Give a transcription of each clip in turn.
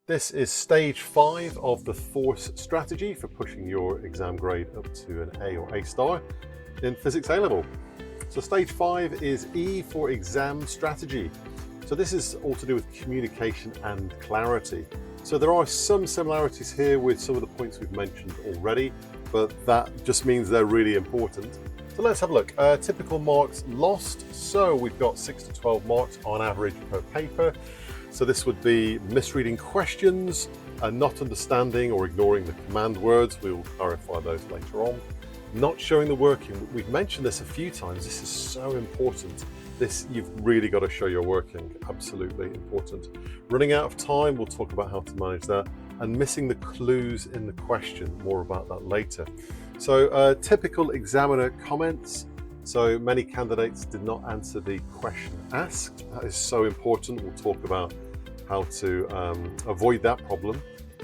This is stage 5 of the Force strategy for pushing your exam grade up to an A or A star in Physics A level. So stage 5 is E for exam strategy. So this is all to do with communication and clarity. So there are some similarities here with some of the points we've mentioned already, but that just means they're really important. So let's have a look. Typical marks lost. So we've got 6 to 12 marks on average per paper. So this would be misreading questions, not understanding or ignoring the command words. We will clarify those later on. Not showing the working. We've mentioned this a few times. This is so important. You've really got to show your working. Absolutely important. Running out of time, we'll talk about how to manage that. And missing the clues in the question. More about that later. So typical examiner comments. So many candidates did not answer the question asked. That is so important. We'll talk about how to avoid that problem.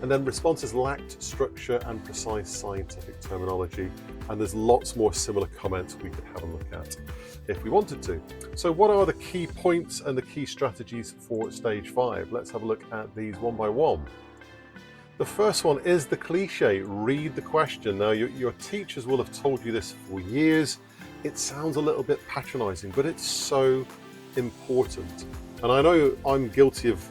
And then responses lacked structure and precise scientific terminology. And there's lots more similar comments we could have a look at if we wanted to. So what are the key points and the key strategies for stage 5? Let's have a look at these one by one. The first one is the cliche, read the question. Now your teachers will have told you this for years. It sounds a little bit patronizing, but it's so important. And I know I'm guilty of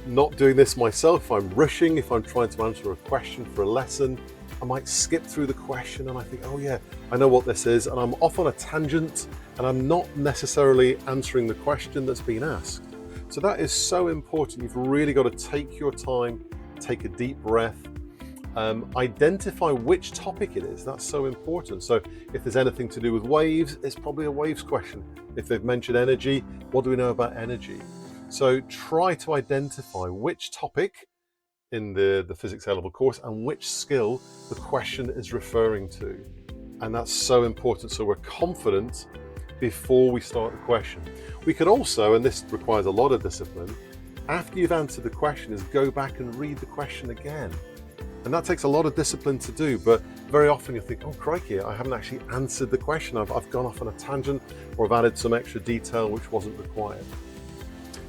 not doing this myself. If I'm rushing, if I'm trying to answer a question for a lesson, I might skip through the question and I think, oh yeah, I know what this is. And I'm off on a tangent and I'm not necessarily answering the question that's been asked. So that is so important. You've really got to take your time, take a deep breath, identify which topic it is. That's so important. So if there's anything to do with waves, it's probably a waves question. If they've mentioned energy, what do we know about energy? So try to identify which topic in the Physics A level course and which skill the question is referring to. And that's so important. So we're confident before we start the question. We could also, and this requires a lot of discipline, after you've answered the question, is go back and read the question again. And that takes a lot of discipline to do, but very often you think, oh crikey, I haven't actually answered the question. I've gone off on a tangent or I've added some extra detail which wasn't required.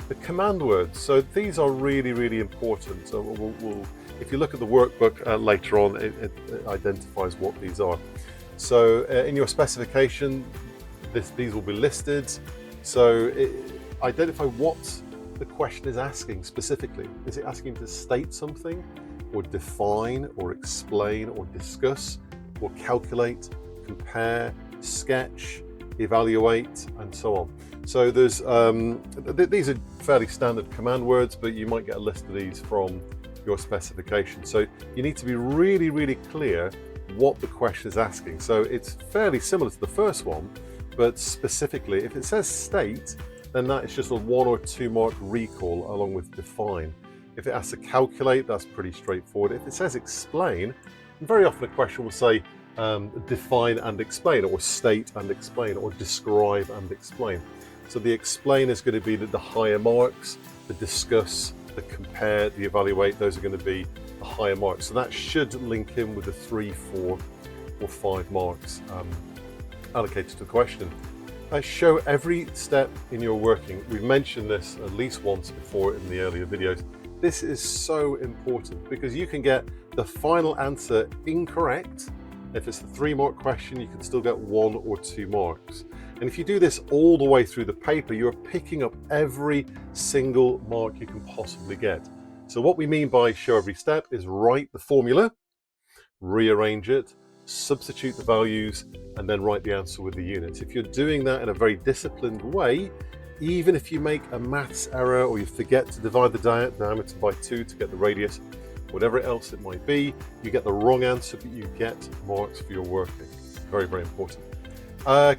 The command words, so these are really, really important. So if you look at the workbook later on, it identifies what these are. So in your specification, these will be listed. So identify what the question is asking specifically. Is it asking to state something, or define, or explain, or discuss, or calculate, compare, sketch, evaluate, and so on? So there's these are fairly standard command words, but you might get a list of these from your specification. So you need to be really, really clear what the question is asking. So it's fairly similar to the first one, but specifically, if it says state, then that is just a 1 or 2 mark recall along with define. If it has to calculate, that's pretty straightforward. If it says explain, very often a question will say define and explain, or state and explain, or describe and explain. So the explain is going to be the higher marks, the discuss, the compare, the evaluate, those are going to be the higher marks. So that should link in with the 3, 4, or 5 marks allocated to the question. Show every step in your working. We've mentioned this at least once before in the earlier videos. This is so important because you can get the final answer incorrect. If it's a 3 mark question, you can still get 1 or 2 marks. And if you do this all the way through the paper, you're picking up every single mark you can possibly get. So what we mean by show every step is write the formula, rearrange it, substitute the values, and then write the answer with the units. If you're doing that in a very disciplined way, even if you make a maths error or you forget to divide the diameter by 2 to get the radius, whatever else it might be, you get the wrong answer, but you get marks for your working. Very, very important.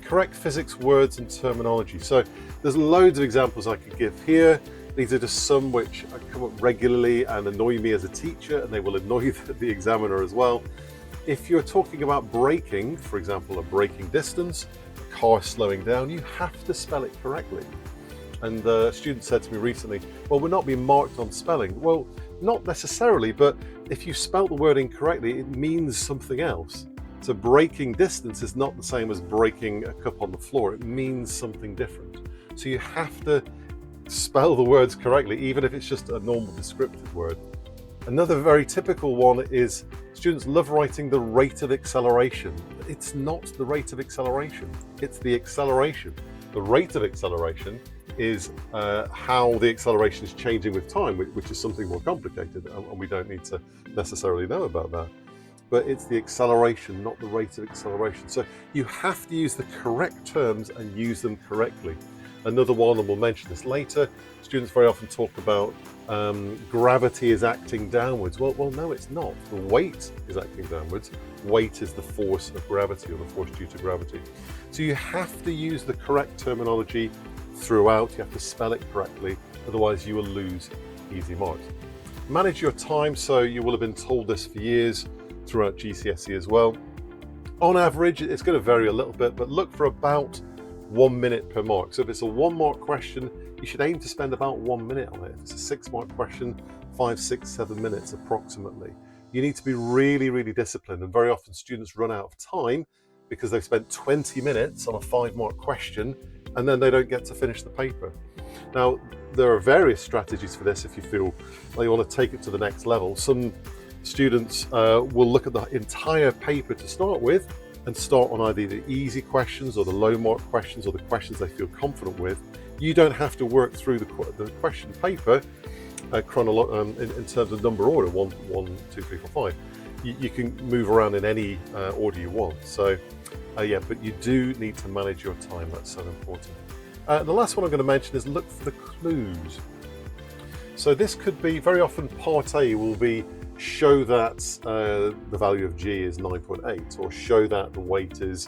Correct physics words and terminology. So there's loads of examples I could give here. These are just some which come up regularly and annoy me as a teacher, and they will annoy the examiner as well. If you're talking about braking, for example, a braking distance, a car slowing down, you have to spell it correctly. And a student said to me recently, well, we're not being marked on spelling. Well, not necessarily, but if you spelt the word incorrectly, it means something else. So braking distance is not the same as breaking a cup on the floor. It means something different. So you have to spell the words correctly, even if it's just a normal descriptive word. Another very typical one is students love writing the rate of acceleration. It's not the rate of acceleration, it's the acceleration. The rate of acceleration is how the acceleration is changing with time, which is something more complicated, and we don't need to necessarily know about that. But it's the acceleration, not the rate of acceleration. So you have to use the correct terms and use them correctly. Another one, and we'll mention this later, students very often talk about gravity is acting downwards. Well, no, it's not. The weight is acting downwards. Weight is the force of gravity, or the force due to gravity. So you have to use the correct terminology throughout. You have to spell it correctly, otherwise you will lose easy marks. Manage your time. So you will have been told this for years throughout GCSE as well. On average, it's going to vary a little bit, but look for about 1 minute per mark. So if it's a 1 mark question, you should aim to spend about 1 minute on it. If it's a 6 mark question, 5, 6, 7 minutes approximately. You need to be really, really disciplined, and very often students run out of time because they've spent 20 minutes on a 5 mark question and then they don't get to finish the paper. Now, there are various strategies for this if you feel like you want to take it to the next level. Some students will look at the entire paper to start with and start on either the easy questions or the low mark questions or the questions they feel confident with. You don't have to work through the question paper in terms of number order, 1, 2, 3, 4, 5. You can move around in any order you want. So yeah, but you do need to manage your time. That's so important. The last one I'm going to mention is look for the clues. So this could be, very often part A will be show that the value of G is 9.8, or show that the weight is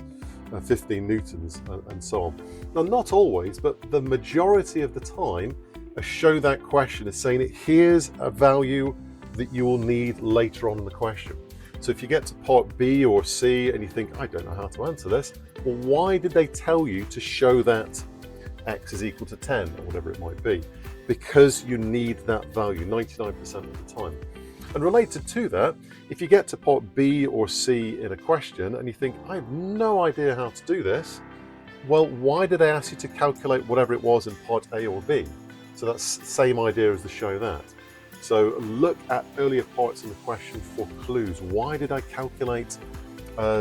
15 newtons, and so on. Now, not always, but the majority of the time, a show that question is saying that here's a value that you will need later on in the question. So if you get to part B or C and you think, I don't know how to answer this, well, why did they tell you to show that X is equal to 10 or whatever it might be? Because you need that value 99% of the time. And related to that, if you get to part B or C in a question and you think, I have no idea how to do this, well, why did they ask you to calculate whatever it was in part A or B? So that's the same idea as the show that. So look at earlier parts in the question for clues. Why did I calculate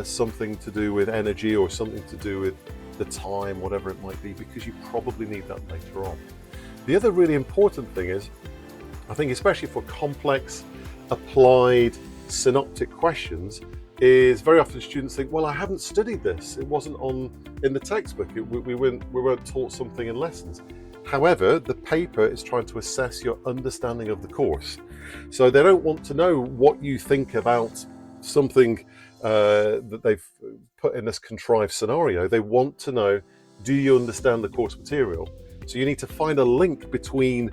something to do with energy or something to do with the time, whatever it might be, because you probably need that later on. The other really important thing is, I think especially for complex applied synoptic questions, is very often students think, well, I haven't studied this. It wasn't in the textbook. We weren't taught something in lessons. However, the paper is trying to assess your understanding of the course. So they don't want to know what you think about something that they've put in this contrived scenario. They want to know, do you understand the course material? So you need to find a link between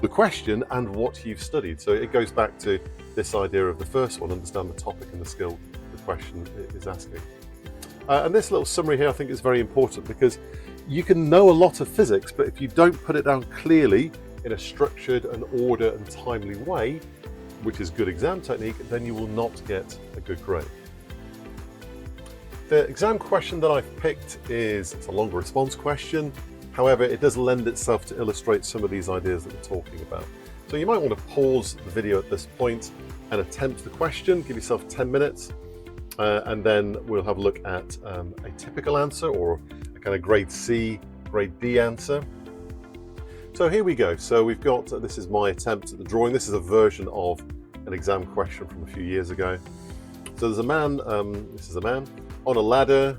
the question and what you've studied. So it goes back to this idea of the first one, understand the topic and the skill the question is asking. And this little summary here I think is very important, because you can know a lot of physics, but if you don't put it down clearly in a structured and ordered and timely way, which is good exam technique, then you will not get a good grade. The exam question that I've picked it's a longer response question. However, it does lend itself to illustrate some of these ideas that we're talking about. So you might want to pause the video at this point and attempt the question, give yourself 10 minutes, and then we'll have a look at a typical answer, or a kind of grade C, grade D answer. So here we go. So we've got, this is my attempt at the drawing. This is a version of an exam question from a few years ago. So there's a man, this is a man, on a ladder,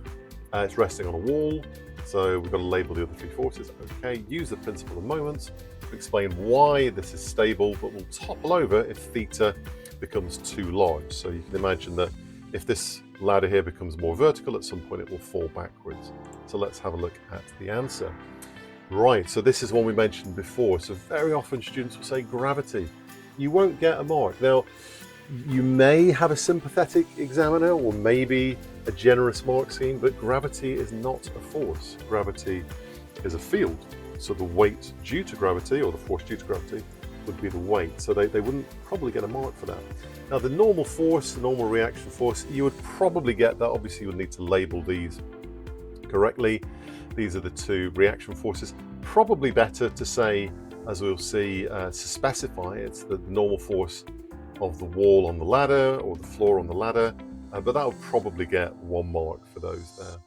it's resting on a wall. So we've got to label the other three forces. Okay, use the principle of moments to explain why this is stable, but will topple over if theta becomes too large. So you can imagine that if this ladder here becomes more vertical, at some point it will fall backwards. So let's have a look at the answer. Right, so this is one we mentioned before. So very often students will say gravity. You won't get a mark. Now, you may have a sympathetic examiner or maybe a generous mark scheme, but gravity is not a force. Gravity is a field. So the weight due to gravity, or the force due to gravity, would be the weight. So they wouldn't probably get a mark for that. Now the normal force, the normal reaction force, you would probably get that. Obviously you would need to label these correctly. These are the two reaction forces. Probably better to say, as we'll see, to specify it's the normal force of the wall on the ladder or the floor on the ladder, but that would probably get 1 mark for those there.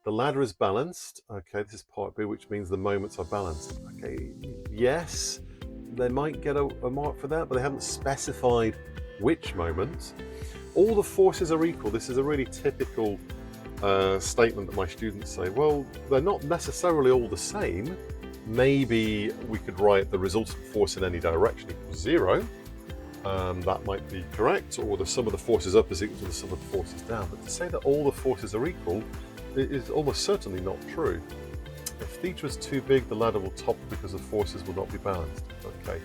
The ladder is balanced. Okay, this is part B, which means the moments are balanced. Okay, yes, they might get a mark for that, but they haven't specified which moments. All the forces are equal. This is a really typical statement that my students say. Well, they're not necessarily all the same. Maybe we could write the resultant force in any direction equals 0. That might be correct, or the sum of the forces up is equal to the sum of the forces down. But to say that all the forces are equal is almost certainly not true. If theta is too big, the ladder will topple because the forces will not be balanced. Okay.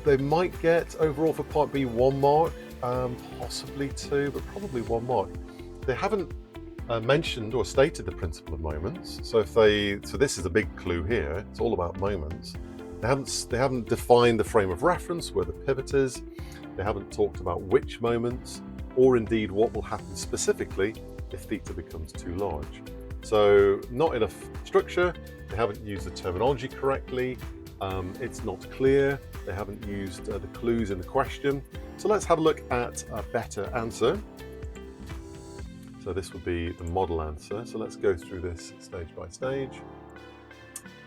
They might get overall for part B 1 mark, possibly 2, but probably 1 mark. They haven't mentioned or stated the principle of moments. So this is a big clue here. It's all about moments. They haven't defined the frame of reference where the pivot is. They haven't talked about which moments, or indeed what will happen specifically if theta becomes too large. So not enough structure. They haven't used the terminology correctly. It's not clear. They haven't used the clues in the question. So let's have a look at a better answer. So this would be the model answer. So let's go through this stage by stage.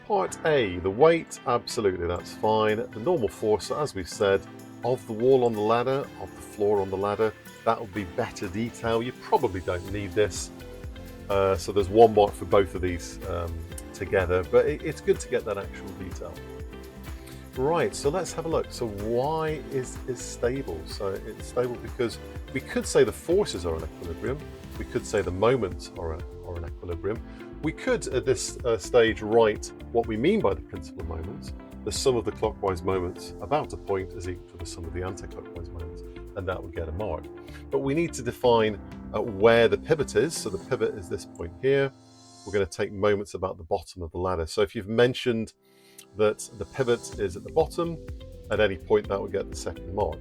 Part A, the weight, absolutely, that's fine. The normal force, so as we've said, of the wall on the ladder, of the floor on the ladder, that will be better detail. You probably don't need this. So there's 1 mark for both of these together, but it's good to get that actual detail. Right, so let's have a look. So why is stable? So it's stable because we could say the forces are in equilibrium. We could say the moments are in equilibrium. We could, at this stage, write what we mean by the principle of moments. The sum of the clockwise moments about a point is equal to the sum of the anti-clockwise moments, and that would get a mark. But we need to define where the pivot is. So the pivot is this point here. We're going to take moments about the bottom of the ladder. So if you've mentioned that the pivot is at the bottom, at any point that would get the 2nd mark.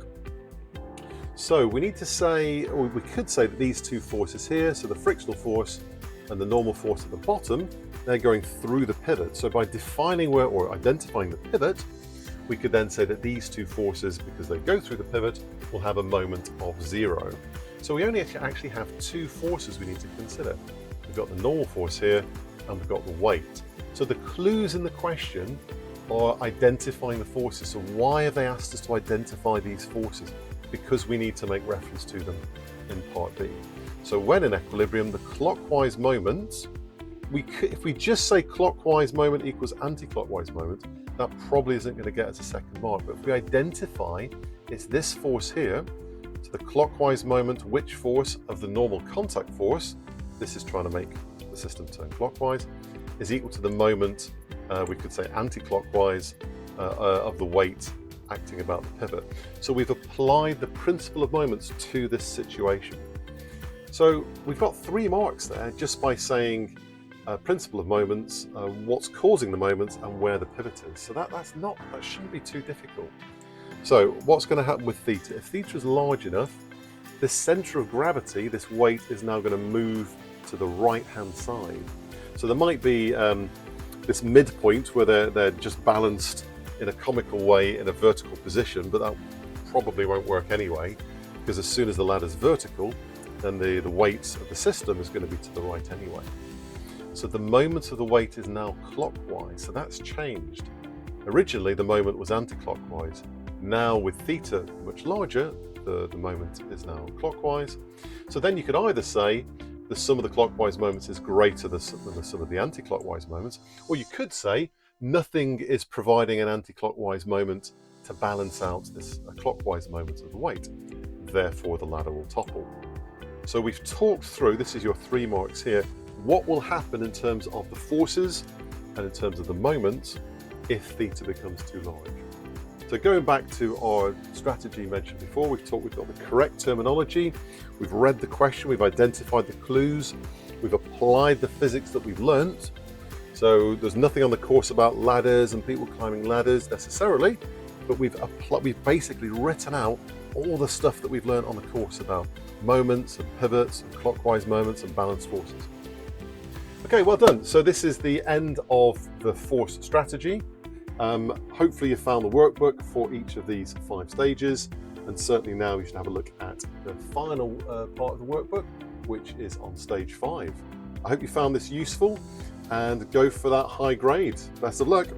So we need to say, or we could say that these 2 forces here, so the frictional force and the normal force at the bottom, they're going through the pivot. So by defining where or identifying the pivot, we could then say that these 2 forces, because they go through the pivot, will have a moment of 0. So we only actually have 2 forces we need to consider. We've got the normal force here, and we've got the weight. So the clues in the question are identifying the forces. So why have they asked us to identify these forces? Because we need to make reference to them in part B. So when in equilibrium, the clockwise moment, if we just say clockwise moment equals anti-clockwise moment, that probably isn't going to get us a 2nd mark. But if we identify it's this force here, so the clockwise moment, which force of the normal contact force, this is trying to make the system turn clockwise, is equal to the moment, we could say anti-clockwise, of the weight acting about the pivot. So we've applied the principle of moments to this situation. So we've got 3 marks there just by saying principle of moments, what's causing the moments, and where the pivot is. So that shouldn't be too difficult. So what's going to happen with theta? If theta is large enough, the center of gravity, this weight, is now going to move to the right-hand side. So there might be this midpoint where they're just balanced in a comical way in a vertical position, but that probably won't work anyway, because as soon as the ladder's vertical, then the weight of the system is going to be to the right anyway. So the moment of the weight is now clockwise, so that's changed. Originally the moment was anti-clockwise. Now with theta much larger, the moment is now clockwise. So then you could either say the sum of the clockwise moments is greater than the sum of the anti-clockwise moments, or you could say nothing is providing an anti-clockwise moment to balance out this clockwise moment of the weight. Therefore the ladder will topple. So we've talked through, this is your 3 marks here, what will happen in terms of the forces and in terms of the moments if theta becomes too large. So going back to our strategy mentioned before, we've got the correct terminology, we've read the question, we've identified the clues, we've applied the physics that we've learnt. So there's nothing on the course about ladders and people climbing ladders necessarily, but we've basically written out all the stuff that we've learnt on the course about moments and pivots and clockwise moments and balanced forces. Okay, well done. So this is the end of the force strategy. Hopefully you found the workbook for each of these 5 stages. and certainly now you should have a look at the final part of the workbook, which is on stage 5. I hope you found this useful and go for that high grade. Best of luck.